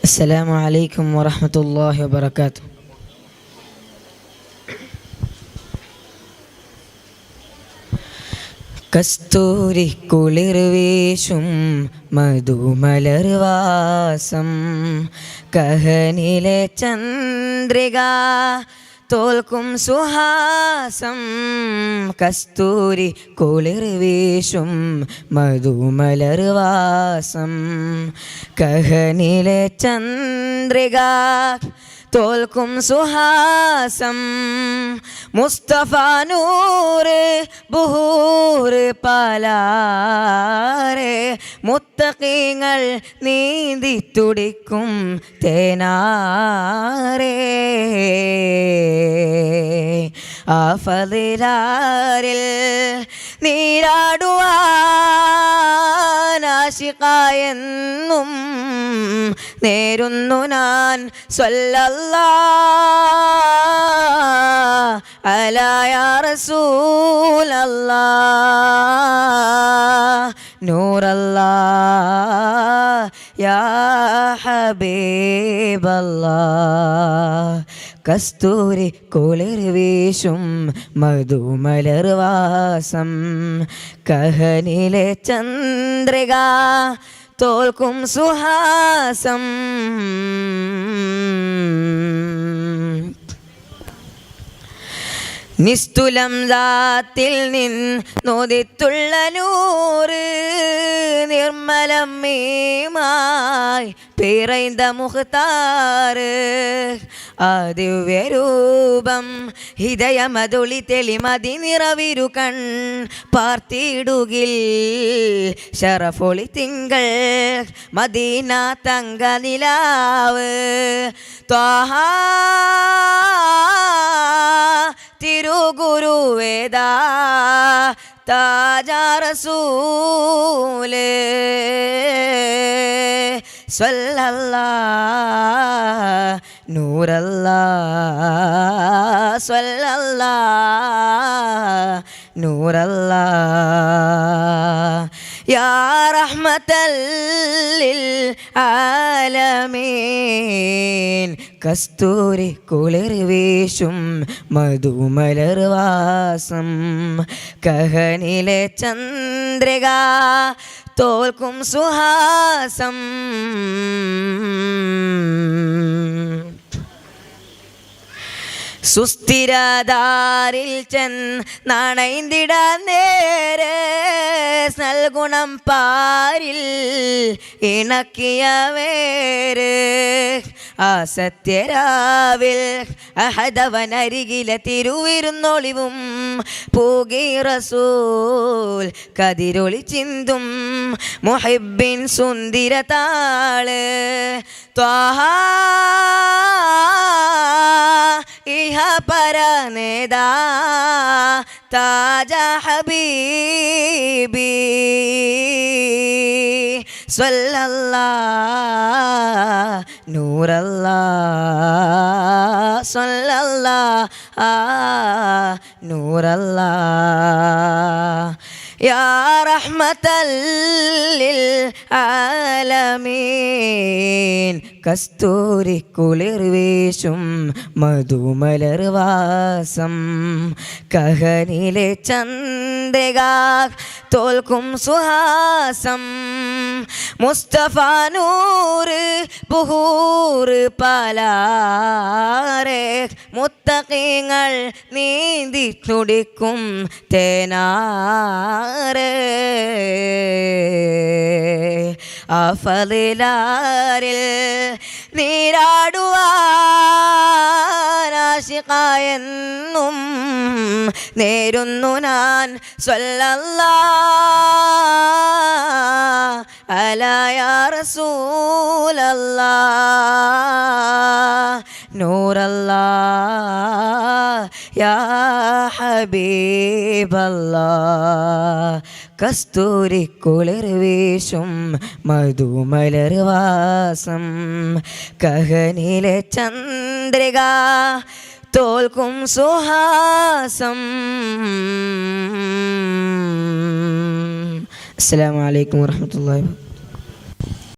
السلام عليكم ورحمة الله وبركاته. കസ്തൂരി കുളിർവീശും മധുമലർവാസം കഹനിലെ ചന്ദ്രിക തോൽക്കും സുഹാസം. കസ്തൂരി കുളിർവീശും മധുമലർവാസം കഹനിലെ ചന്ദ്രിക തോൽക്കും സുഹാസം. മുസ്തഫ നൂറ് ബുഹൂറ് പാലാരെ മുത്തഖീങ്ങൾ നീന്തി തുടിക്കും തേനാരേ. ആ ഫളിലാരിൽ നീരാടുവാനാശിഖായെന്നും നേരുന്നു ഞാൻ സ്വല്ലല്ലാഹ് അലാ യാ റസൂലല്ലാഹ് നൂറല്ലാഹ് യാ ഹബീബല്ലാഹ്. കസ്തൂരി കുളിർവീശും മധുമലർവാസം കഹനിലെ ചന്ദ്രിക തോൽക്കും സുഹാസം. നിസ്തുലം ദാത്തിൽ നിന്നോദിത്തുള്ള നൂറ് നിർമ്മലം മീമായി പിറൈന്ത മുഖ്താറ്. ആ ദിവ്യരൂപം ഹൃദയമതൊളി തെളിമതി നിറവിരു കൺ പാർത്തിടുകിൽ ശറഫൊളി തിങ്കൾ മദീന തങ്ക നിലാവ്. ത്വാഹ തിരുഗുരുവേദാ താജാ റസൂലേ സ്വല്ലല്ലാഹ് നൂറല്ലാഹ് സ്വല്ലല്ലാഹ് നൂറല്ലാഹ്. യാ റഹ്മത്തൽ ലിൽ ആലമീൻ കസ്തൂരി കുളിർവീശും മധുമലർവാസം കഹനിലെ ചന്ദ്രിക തോൽക്കും സുഹാസം. സുസ്ഥിരദാരിൽ ചെന്നണൈന്തിടാൻ നേരെ സൽഗുണം പാരിൽ ഇണക്കിയ വേര്. ആ സത്യരാവിൽ അഹദവനരികിലെ തിരുവിരുന്നൊളിവും പൂകി റസൂൽ കതിരൊളി ചിന്തും മുഹിബ്ബിൻ സുന്ദര താള്. ത്വാഹ ഇഹ പരനേദാ താജ ഹബീബി സ്വല്ലല്ലാഹ് നൂറല്ലാഹ് സ്വല്ലല്ലാഹ് നൂറല്ലാഹ്. യാ റഹ്മത്തൽ ലിൽ ആലമീൻ കസ്തൂരി കുളിർവീശും മധുമലർവാസം കഹനിലെ ചന്ദ്രിക തോൽക്കും സുഹാസം. മുസ്തഫ നൂറ് ബുഹൂറ് പാലാരെ മുത്തഖീങ്ങൾ നീന്തി തുടിക്കും തേനാരേ. ആ ഫളിലാരിൽ നീരാടുവാനാശിഖായെന്നും നേരുന്നു ഞാൻ സ്വല്ലല്ലാഹ് അലാ യാ റസൂലല്ലാഹ് നൂറല്ലാഹ് യാ ഹബീബല്ലാഹ്. കസ്തൂരി കുളിർവീശും മധുമലർവാസം കഹനിലെ ചന്ദ്രിക തോൽക്കും സുഹാസം. അസ്സലാമു അലൈക്കും വറഹ്മത്തുള്ളാഹി.